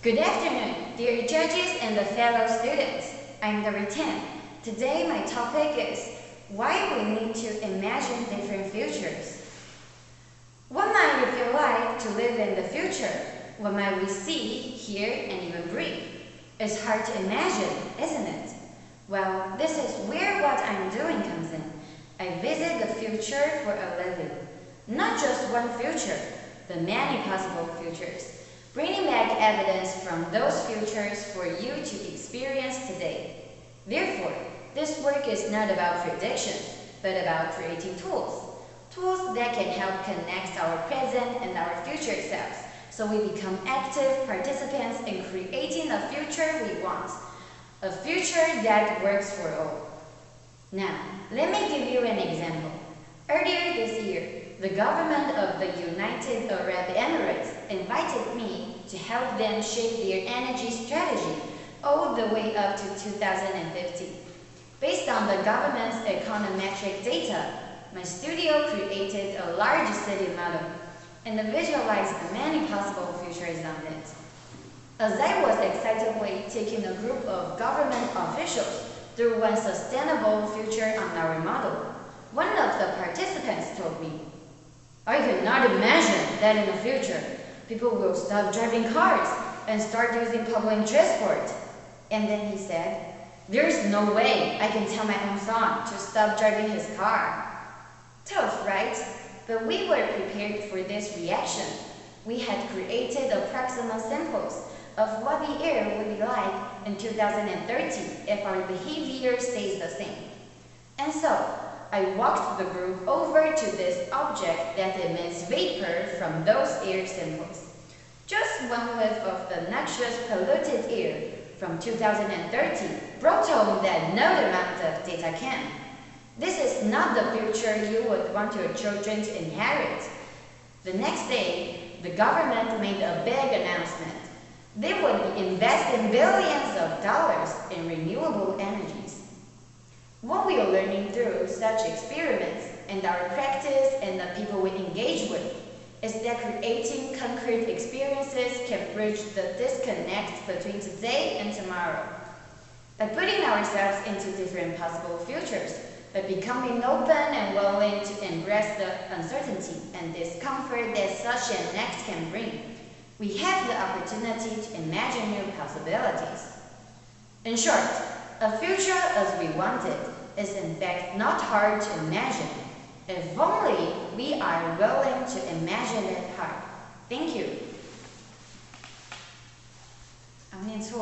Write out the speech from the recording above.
Good afternoon, dear judges and the fellow students. I'm number 10. Today my topic is why we need to imagine different futures. What might it feel like to live in the future? What might we see, hear, and even breathe? It's hard to imagine, isn't it? Well, this is where what I'm doing comes in. I visit the future for a living. Not just one future, but many possible futures. Bringing back evidence from those futures for you to experience today. Therefore, this work is not about prediction, but about creating tools. Tools that can help connect our present and our future selves, so we become active participants in creating a future we want. A future that works for all. Now, let me give you an example. Earlier this year, the government of the United Arab Emirates invited me to help them shape their energy strategy all the way up to 2050. Based on the government's econometric data, my studio created a large city model and visualized many possible futures on it. As I was excitedly taking a group of government officials through one sustainable future on our model, one of the participants told me, "I could not imagine that in the future, people will stop driving cars and start using public transport." And then he said, "There's no way I can tell my own son to stop driving his car." Tough, right? But we were prepared for this reaction. We had created approximate samples of what the air would be like in 2030 if our behavior stays the same. And so, I walked the group over to this object that emits vapor from those air samples. Just one whiff of the noxious polluted air from 2030 brought home that no amount of data can. This is not the future you would want your children to inherit. The next day, the government made a big announcement. They would be investing billions of dollars in renewable energies. What we are learning through such experiments and our practice and the people we engage with is that creating concrete experiences can bridge the disconnect between today and tomorrow. By putting ourselves into different possible futures, by becoming open and willing to embrace the uncertainty and discomfort that such an act can bring, we have the opportunity to imagine new possibilities. In short, a future as we want it is in fact not hard to imagine, if only we are willing to imagine it hard. Thank you. 念错。